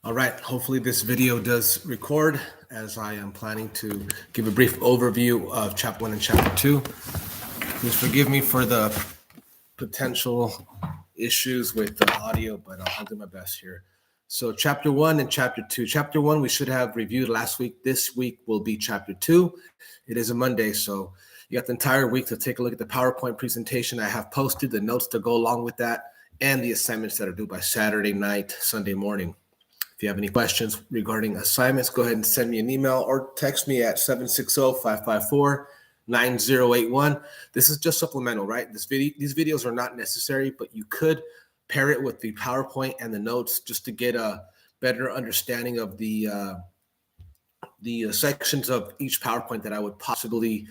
All right, hopefully this video does record as I am planning to give a brief overview of chapter 1 and chapter 2. Please forgive me for the potential issues with the audio, but I'll do my best here. So chapter 1 and chapter 2. Chapter 1 we should have reviewed last week. This week will be chapter 2. It is a Monday, so you got the entire week to take a look at the PowerPoint presentation I have posted, the notes to go along with that, and the assignments that are due by Saturday night, Sunday morning. If you have any questions regarding assignments, go ahead and send me an email or text me at 760-554-9081. This is just supplemental, right? These videos are not necessary, but you could pair it with the PowerPoint and the notes just to get a better understanding of the sections of each PowerPoint that I would possibly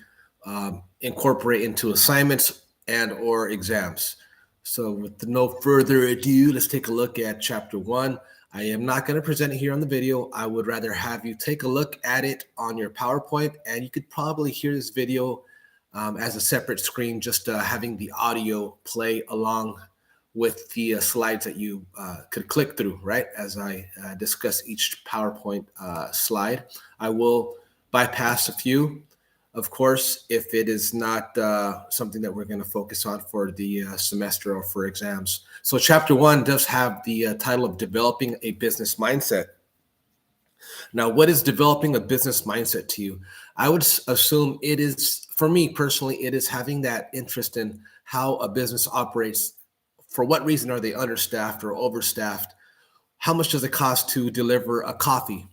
incorporate into assignments and or exams. So with no further ado, let's take a look at chapter 1. I am not going to present it here on the video. I would rather have you take a look at it on your PowerPoint, and you could probably hear this video as a separate screen, just having the audio play along with the slides that you could click through, right? As I discuss each PowerPoint slide, I will bypass a few, of course, if it is not something that we're going to focus on for the semester or for exams. So chapter 1 does have the title of Developing a Business Mindset. Now, what is developing a business mindset to you? I would assume it is, for me personally, it is having that interest in how a business operates. For what reason are they understaffed or overstaffed? How much does it cost to deliver a coffee,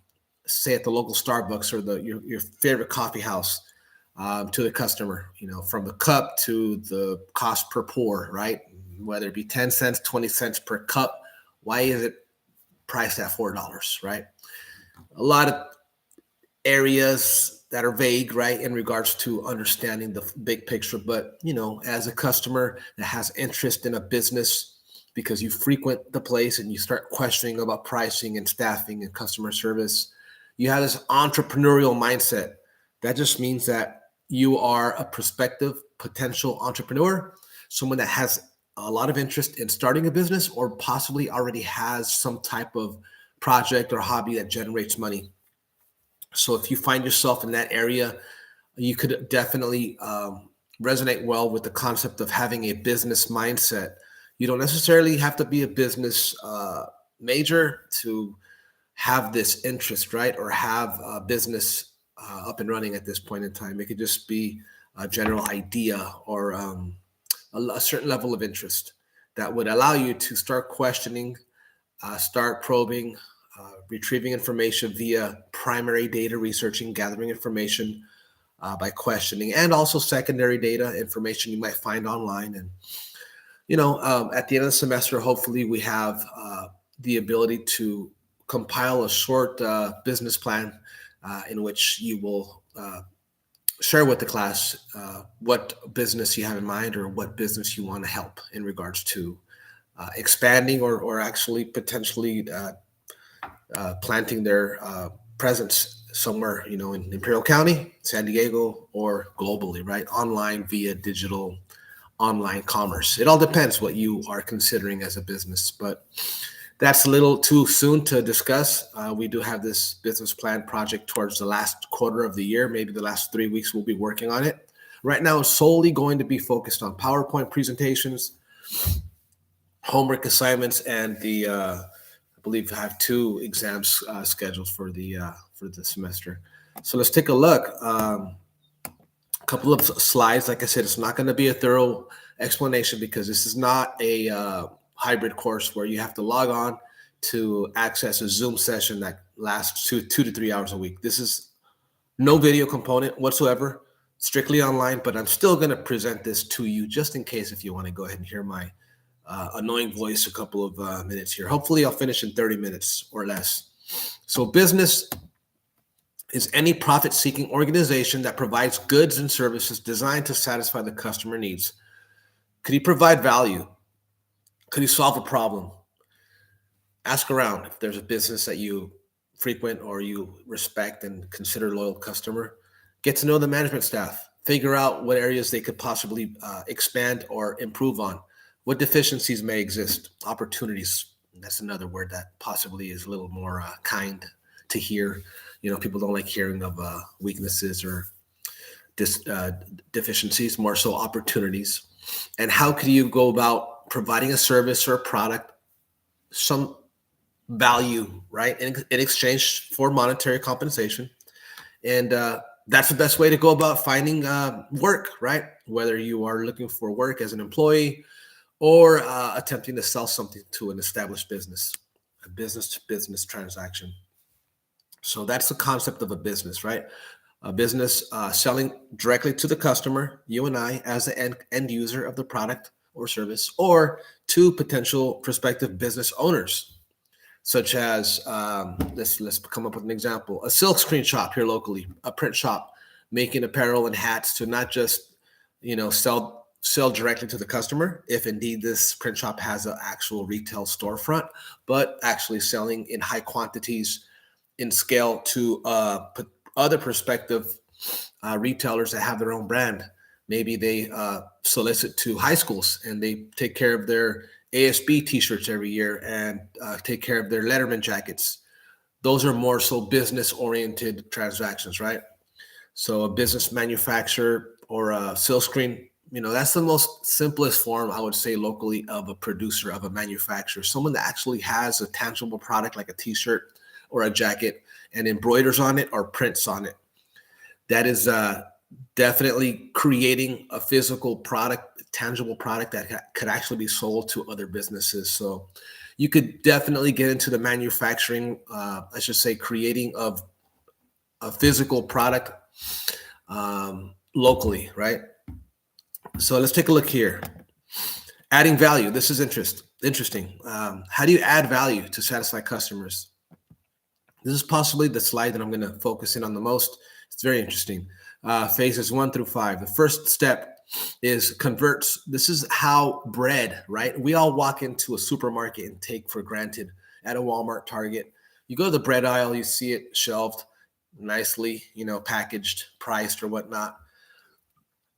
say at the local Starbucks or your favorite coffee house? To the customer, from the cup to the cost per pour, right? Whether it be 10 cents, 20 cents per cup, why is it priced at $4, right? A lot of areas that are vague, right, in regards to understanding the big picture. But, as a customer that has interest in a business because you frequent the place and you start questioning about pricing and staffing and customer service, you have this entrepreneurial mindset. That just means that you are a prospective potential entrepreneur, someone that has a lot of interest in starting a business or possibly already has some type of project or hobby that generates money. So if you find yourself in that area, you could definitely resonate well with the concept of having a business mindset. You don't necessarily have to be a business major to have this interest, right? Or have a business up and running at this point in time. It could just be a general idea or a certain level of interest that would allow you to start questioning, start probing, retrieving information via primary data researching, gathering information by questioning, and also secondary data information you might find online. And, at the end of the semester, hopefully we have the ability to compile a short business plan in which you will share with the class what business you have in mind or what business you want to help in regards to expanding or actually potentially planting their presence somewhere, in Imperial County, San Diego, or globally, right? Online via digital online commerce. It all depends what you are considering as a business, but that's a little too soon to discuss. We do have this business plan project towards the last quarter of the year. Maybe the last 3 weeks we'll be working on it. Right now, it's solely going to be focused on PowerPoint presentations, homework assignments, and I believe I have 2 exams scheduled for the semester. So let's take a look. A couple of slides. Like I said, it's not going to be a thorough explanation because this is not a hybrid course where you have to log on to access a Zoom session that lasts 2 to 3 hours a week. This is no video component whatsoever, strictly online, but I'm still going to present this to you just in case if you want to go ahead and hear my annoying voice a couple of minutes here. Hopefully I'll finish in 30 minutes or less. So business is any profit-seeking organization that provides goods and services designed to satisfy the customer needs. Could you provide value? Could you solve a problem? Ask around if there's a business that you frequent or you respect and consider a loyal customer. Get to know the management staff. Figure out what areas they could possibly expand or improve on. What deficiencies may exist, opportunities. That's another word that possibly is a little more kind to hear. People don't like hearing of weaknesses or dis, uh, deficiencies, more so opportunities. And how can you go about providing a service or a product, some value, right, in exchange for monetary compensation? And that's the best way to go about finding work, right? Whether you are looking for work as an employee or attempting to sell something to an established business, a business to business transaction. So that's the concept of a business, right? A business selling directly to the customer, you and I, as the end user of the product or service, or to potential prospective business owners, such as let's come up with an example: a silk screen shop here locally, a print shop making apparel and hats to not just sell directly to the customer, if indeed this print shop has an actual retail storefront, but actually selling in high quantities in scale to other prospective retailers that have their own brand. Maybe they solicit to high schools and they take care of their ASB t-shirts every year and take care of their Letterman jackets. Those are more so business oriented transactions, right? So a business manufacturer or a silk screen, that's the most simplest form, I would say, locally, of a producer, of a manufacturer, someone that actually has a tangible product like a t-shirt or a jacket and embroiders on it or prints on it. That is definitely creating a physical product, tangible product that could actually be sold to other businesses. So you could definitely get into the manufacturing, I should say, creating of a physical product locally, right? So let's take a look here. Adding value. This is interesting. How do you add value to satisfy customers? This is possibly the slide that I'm going to focus in on the most. It's very interesting. Phases 1 through 5. The first step is converts. This is how bread, right? We all walk into a supermarket and take for granted at a Walmart, Target. You go to the bread aisle, you see it shelved nicely, packaged, priced or whatnot.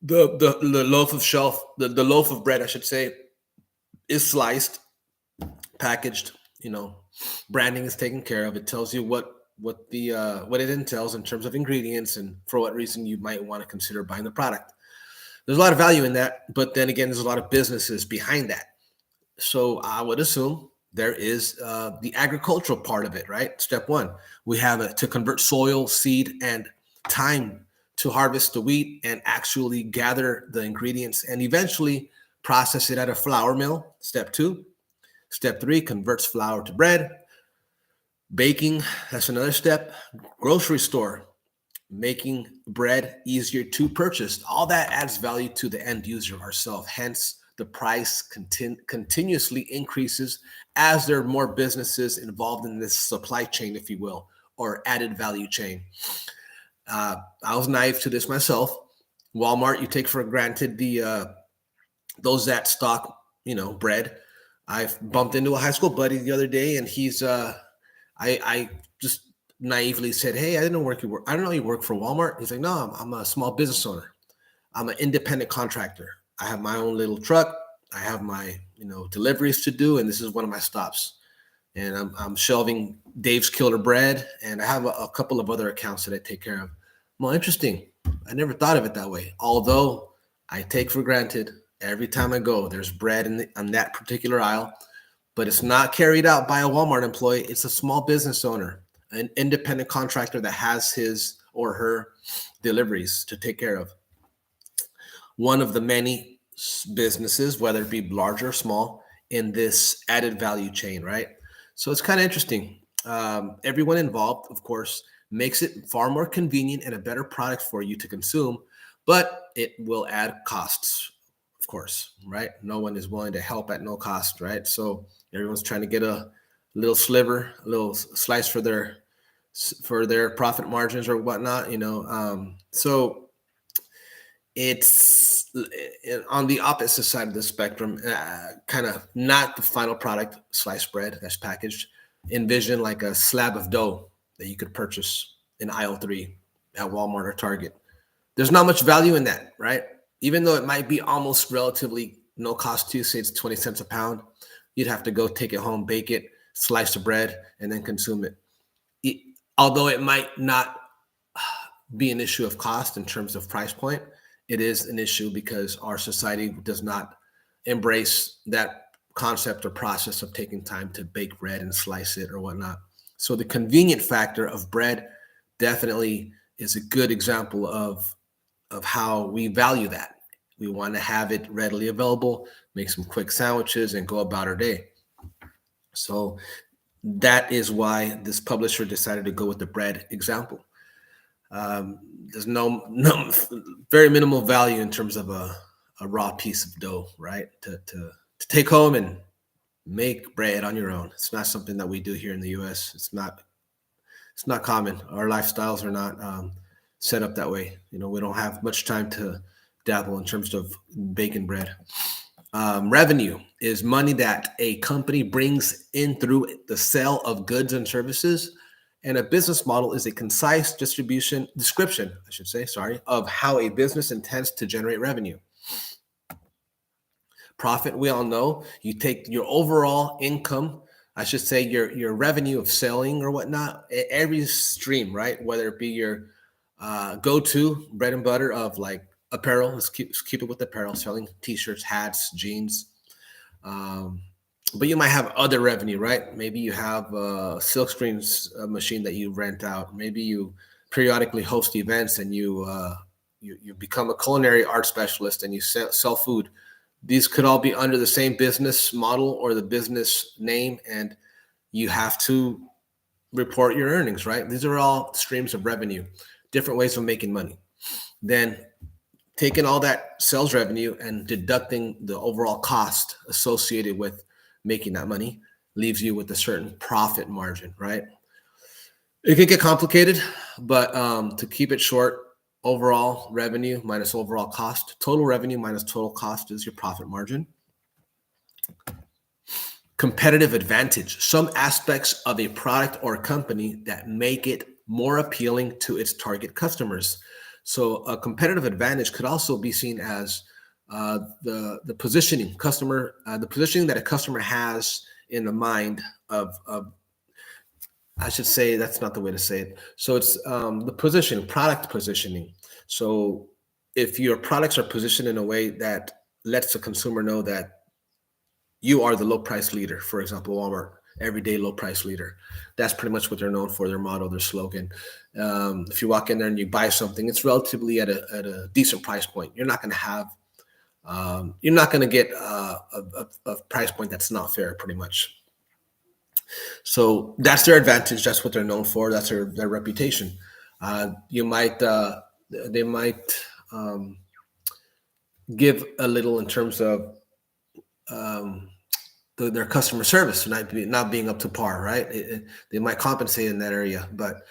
The loaf of the loaf of bread, I should say, is sliced, packaged, branding is taken care of. It tells you what it entails in terms of ingredients and for what reason you might want to consider buying the product. There's a lot of value in that, but then again, there's a lot of businesses behind that. So I would assume there is the agricultural part of it, right? Step 1, we have to convert soil, seed, and time to harvest the wheat and actually gather the ingredients and eventually process it at a flour mill. Step 2. Step 3, converts flour to bread. Baking, that's another step. Grocery store, making bread easier to purchase. All that adds value to the end user ourselves. Hence, the price continuously increases as there are more businesses involved in this supply chain, if you will, or added value chain. I was naive to this myself. Walmart, you take for granted those that stock, bread. I bumped into a high school buddy the other day, and he's I just naively said, "Hey, I didn't know I don't know you work for Walmart." He's like, "No, I'm a small business owner. I'm an independent contractor. I have my own little truck. I have my deliveries to do, and this is one of my stops. And I'm shelving Dave's Killer Bread, and I have a couple of other accounts that I take care of." Well, interesting. I never thought of it that way. Although I take for granted every time I go, there's bread on that particular aisle, but it's not carried out by a Walmart employee. It's a small business owner, an independent contractor that has his or her deliveries to take care of. One of the many businesses, whether it be large or small, in this added value chain, right? So it's kind of interesting. Everyone involved, of course, makes it far more convenient and a better product for you to consume, but it will add costs, of course, right? No one is willing to help at no cost, right? So everyone's trying to get a little sliver, a little slice for their profit margins or whatnot, So it's on the opposite side of the spectrum, kind of not the final product, sliced bread that's packaged. Envision like a slab of dough that you could purchase in aisle 3 at Walmart or Target. There's not much value in that, right? Even though it might be almost relatively no cost to you, say it's 20 cents a pound, you'd have to go take it home, bake it, slice the bread, and then consume it. Although it might not be an issue of cost in terms of price point, it is an issue because our society does not embrace that concept or process of taking time to bake bread and slice it or whatnot. So the convenient factor of bread definitely is a good example of how we value that. We want to have it readily available, make some quick sandwiches, and go about our day. So that is why this publisher decided to go with the bread example. There's no very minimal value in terms of a raw piece of dough, right? To take home and make bread on your own. It's not something that we do here in the U.S. It's not common. Our lifestyles are not set up that way. We don't have much time to dabble in terms of baking bread. Revenue is money that a company brings in through the sale of goods and services. And a business model is a concise description, of how a business intends to generate revenue. Profit, we all know, you take your overall income, your revenue of selling or whatnot, every stream, right? Whether it be your go-to bread and butter of like apparel, let's keep it with apparel, selling t-shirts, hats, jeans. But you might have other revenue, right? Maybe you have a silkscreen machine that you rent out. Maybe you periodically host events and you become a culinary art specialist and you sell food. These could all be under the same business model or the business name, and you have to report your earnings, right? These are all streams of revenue, different ways of making money. Then taking all that sales revenue and deducting the overall cost associated with making that money leaves you with a certain profit margin, right? It can get complicated, but to keep it short, overall revenue minus overall cost, total revenue minus total cost is your profit margin. Competitive advantage, some aspects of a product or company that make it more appealing to its target customers. So a competitive advantage could also be seen as the positioning the positioning that a customer has in the mind of I should say, that's not the way to say it. So it's the positioning, product positioning. So if your products are positioned in a way that lets the consumer know that you are the low price leader, for example, Walmart, everyday low price leader. That's pretty much what they're known for, their motto, their slogan. If you walk in there and you buy something, it's relatively at a decent price point. You're not going to get a price point that's not fair, pretty much. So that's their advantage. That's what they're known for. That's their reputation. They might give a little in terms of their customer service not being up to par, right? They might compensate in that area, but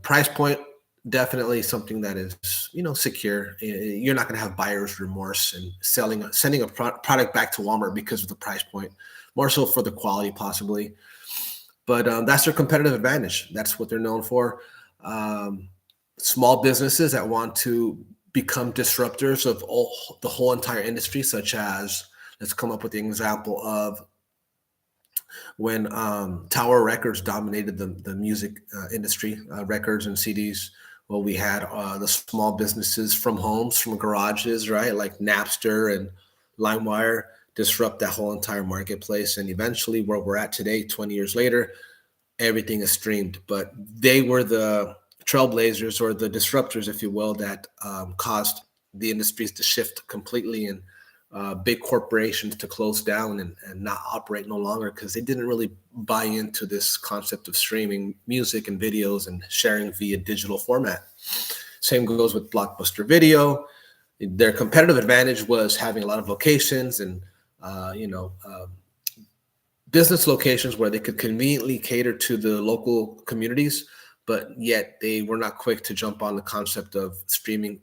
price point, definitely something that is, secure. You're not going to have buyer's remorse and sending a product back to Walmart because of the price point, more so for the quality possibly. But that's their competitive advantage. That's what they're known for. Small businesses that want to become disruptors of the whole entire industry, such as, let's come up with the example of when Tower Records dominated the music industry, records and CDs. Well, we had the small businesses from homes, from garages, right? Like Napster and LimeWire disrupt that whole entire marketplace. And eventually where we're at today, 20 years later, everything is streamed. But they were the trailblazers or the disruptors, if you will, that caused the industries to shift completely and big corporations to close down and not operate no longer because they didn't really buy into this concept of streaming music and videos and sharing via digital format. Same goes with Blockbuster Video. Their competitive advantage was having a lot of locations and business locations where they could conveniently cater to the local communities, but yet they were not quick to jump on the concept of streaming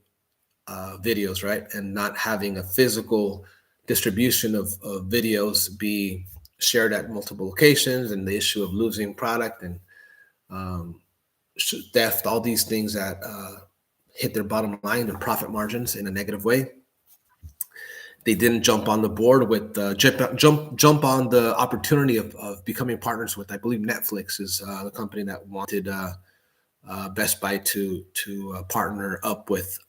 videos, right? And not having a physical distribution of videos be shared at multiple locations, and the issue of losing product and theft, all these things that hit their bottom line and profit margins in a negative way. They didn't jump on the board with jump on the opportunity of becoming partners with, I believe Netflix is the company that wanted Best Buy to partner up with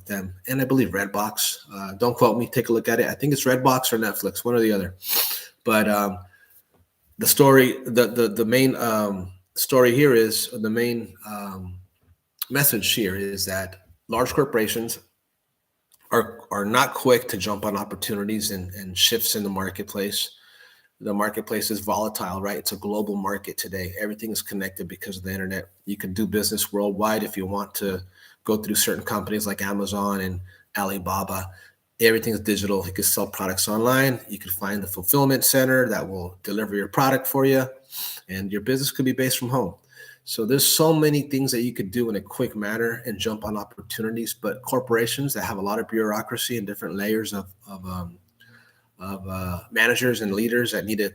them, and I believe Redbox. Don't quote me. Take a look at it. I think it's Redbox or Netflix, one or the other. But the story, the main story here is the main message here is that large corporations are not quick to jump on opportunities and shifts in the marketplace. The marketplace is volatile, right? It's a global market today. Everything is connected because of the internet. You can do business worldwide if you want to go through certain companies like Amazon and Alibaba. Everything is digital. You can sell products online. You can find the fulfillment center that will deliver your product for you, and your business could be based from home. So there's so many things that you could do in a quick manner and jump on opportunities. But corporations that have a lot of bureaucracy and different layers of managers and leaders that need to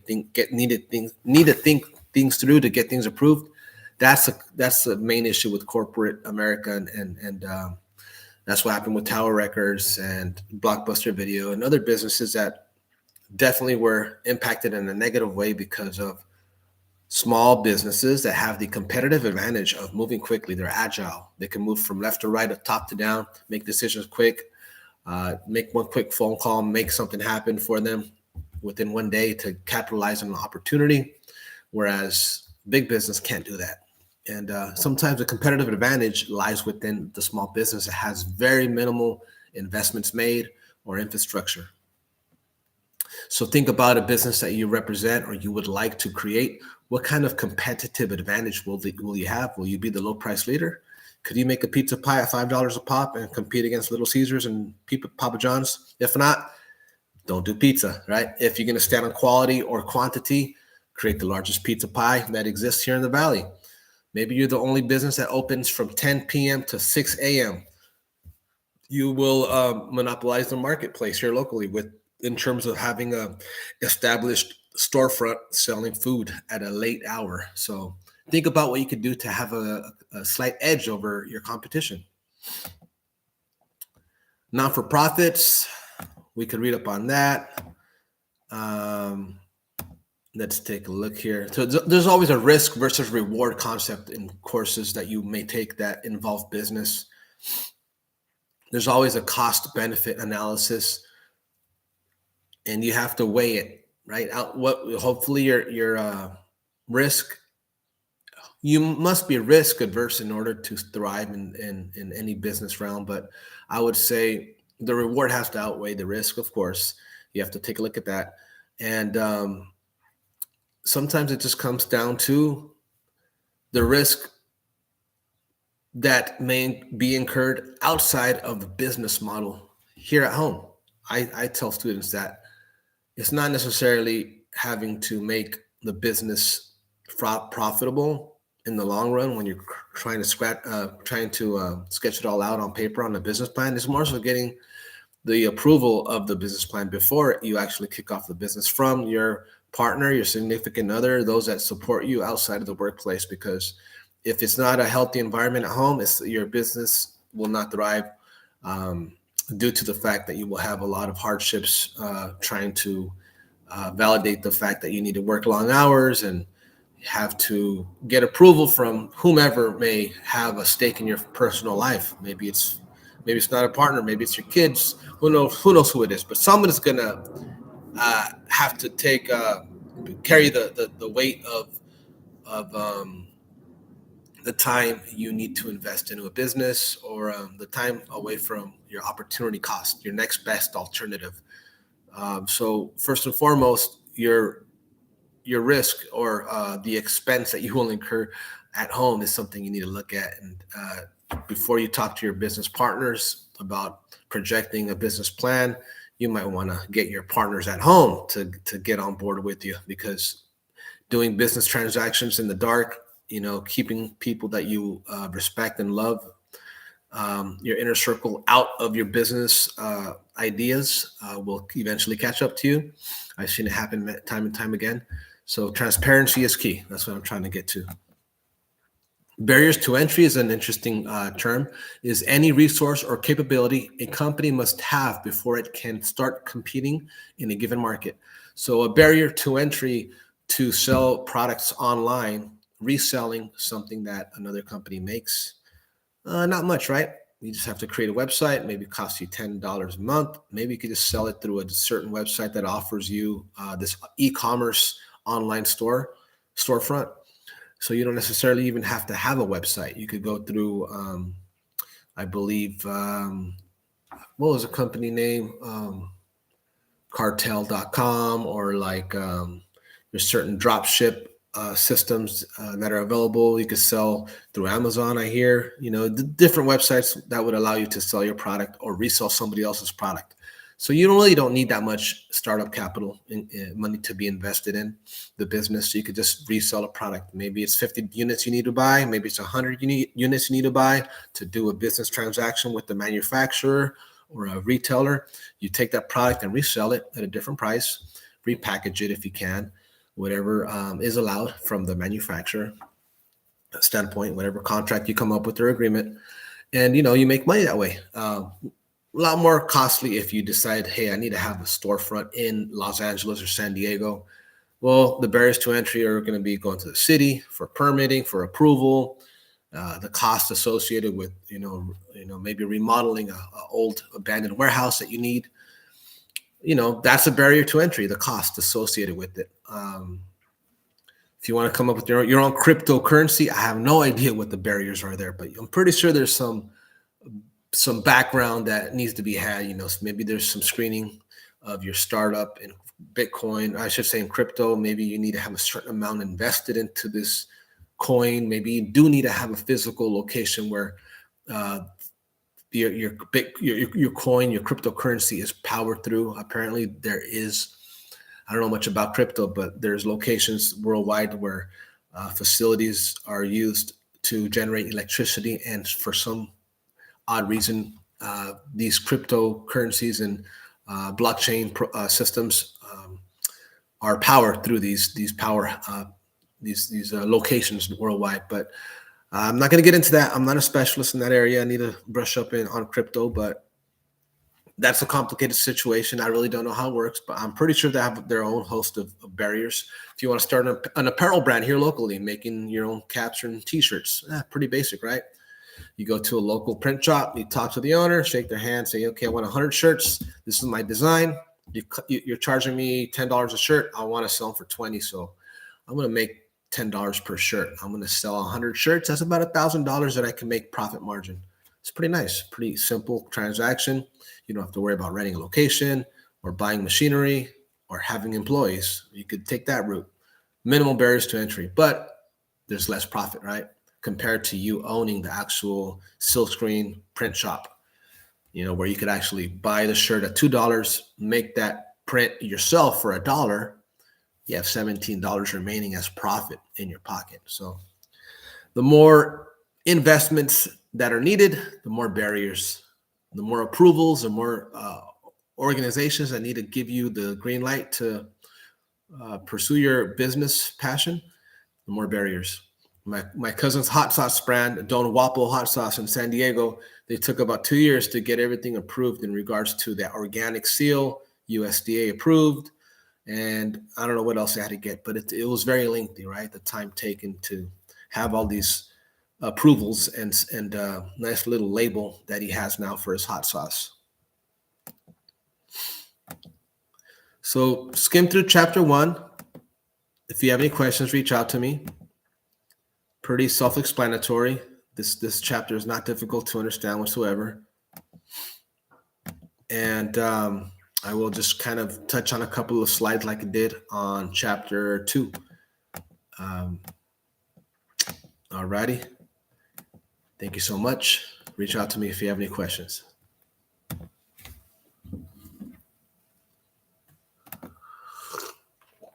think things through to get things approved. That's the main issue with corporate America, and that's what happened with Tower Records and Blockbuster Video and other businesses that definitely were impacted in a negative way because of small businesses that have the competitive advantage of moving quickly. They're agile. They can move from left to right, top to down, make decisions quick, make one quick phone call, make something happen for them within one day to capitalize on an opportunity, whereas big business can't do that. And sometimes the competitive advantage lies within the small business that has very minimal investments made or infrastructure. So think about a business that you represent or you would like to create. What kind of competitive advantage will you have? Will you be the low price leader? Could you make a pizza pie at $5 a pop and compete against Little Caesars and Papa John's? If not, don't do pizza, right? If you're going to stand on quality or quantity, create the largest pizza pie that exists here in the Valley. Maybe you're the only business that opens from 10 p.m. to 6 a.m. You will monopolize the marketplace here locally in terms of having a established storefront selling food at a late hour. So think about what you could do to have a slight edge over your competition. Non-for-profits, we could read up on that. Let's take a look here. So there's always a risk versus reward concept in courses that you may take that involve business. There's always a cost benefit analysis, and you have to weigh it, right? Hopefully your risk, you must be risk adverse in order to thrive in any business realm. But I would say the reward has to outweigh the risk, of course. You have to take a look at that. And sometimes it just comes down to the risk that may be incurred outside of the business model here at home. I tell students that it's not necessarily having to make the business profitable in the long run when you're trying to sketch it all out on paper on a business plan. It's more so getting the approval of the business plan before you actually kick off the business from your partner, your significant other, those that support you outside of the workplace. Because if it's not a healthy environment at home, your business will not thrive due to the fact that you will have a lot of hardships trying to validate the fact that you need to work long hours and have to get approval from whomever may have a stake in your personal life. Maybe it's not a partner, maybe it's your kids. Who knows who it is? But someone is gonna have to carry the weight of the time you need to invest into a business, or the time away from your opportunity cost, your next best alternative. So first and foremost, your risk or the expense that you will incur at home is something you need to look at. And before you talk to your business partners about projecting a business plan, you might want to get your partners at home to get on board with you, because doing business transactions in the dark, keeping people that you respect and love, your inner circle out of your business ideas will eventually catch up to you. I've seen it happen time and time again. So transparency is key. That's what I'm trying to get to. Barriers to entry is an interesting term, is any resource or capability a company must have before it can start competing in a given market. So a barrier to entry to sell products online, reselling something that another company makes, not much, right? You just have to create a website. Maybe it costs you $10 a month. Maybe you could just sell it through a certain website that offers you this e-commerce online storefront. So you don't necessarily even have to have a website. You could go through, I believe, what was the company name? Cartel.com, or like there's certain drop ship systems that are available. You could sell through Amazon, I hear, the different websites that would allow you to sell your product or resell somebody else's product. So you don't need that much startup capital in money to be invested in the business. So you could just resell a product. Maybe it's 50 units you need to buy. Maybe it's 100 units you need to buy to do a business transaction with the manufacturer or a retailer. You take that product and resell it at a different price, repackage it if you can, whatever is allowed from the manufacturer standpoint, whatever contract you come up with their agreement. And, you make money that way. A lot more costly if you decide, hey, I need to have a storefront in Los Angeles or San Diego. Well, the barriers to entry are going to be going to the city for permitting, for approval, the cost associated with, maybe remodeling a old abandoned warehouse that you need. That's a barrier to entry, the cost associated with it. If you want to come up with your own cryptocurrency, I have no idea what the barriers are there, but I'm pretty sure there's some background that needs to be had. Maybe there's some screening of your startup in Bitcoin, I should say in crypto. Maybe you need to have a certain amount invested into this coin. Maybe you do need to have a physical location where your coin, your cryptocurrency is powered through. Apparently there is, I don't know much about crypto, but there's locations worldwide where facilities are used to generate electricity. And for some odd reason, these cryptocurrencies and blockchain systems are powered through these locations worldwide. But I'm not going to get into that. I'm not a specialist in that area. I need to brush up on crypto, but that's a complicated situation. I really don't know how it works, but I'm pretty sure they have their own host of barriers. If you want to start an apparel brand here locally, making your own caps and t-shirts, pretty basic, right? You go to a local print shop, you talk to the owner, shake their hand, say, okay, I want 100 shirts. This is my design. You're charging me $10 a shirt. I want to sell them for 20. So I'm going to make $10 per shirt. I'm going to sell 100 shirts. That's about $1,000 that I can make profit margin. It's pretty nice, pretty simple transaction. You don't have to worry about renting a location or buying machinery or having employees. You could take that route. Minimal barriers to entry, but there's less profit, right? Compared to you owning the actual silkscreen print shop, where you could actually buy the shirt at $2, make that print yourself for $1. You have $17 remaining as profit in your pocket. So the more investments that are needed, the more barriers, the more approvals, the more organizations that need to give you the green light to pursue your business passion, the more barriers. My cousin's hot sauce brand, Don Wapo Hot Sauce in San Diego, they took about 2 years to get everything approved in regards to that organic seal, USDA approved, and I don't know what else they had to get, but it was very lengthy, right? The time taken to have all these approvals and nice little label that he has now for his hot sauce. So skim through chapter 1. If you have any questions, reach out to me. Pretty self-explanatory. This chapter is not difficult to understand whatsoever. And I will just kind of touch on a couple of slides like I did on chapter 2. All righty. Thank you so much. Reach out to me if you have any questions.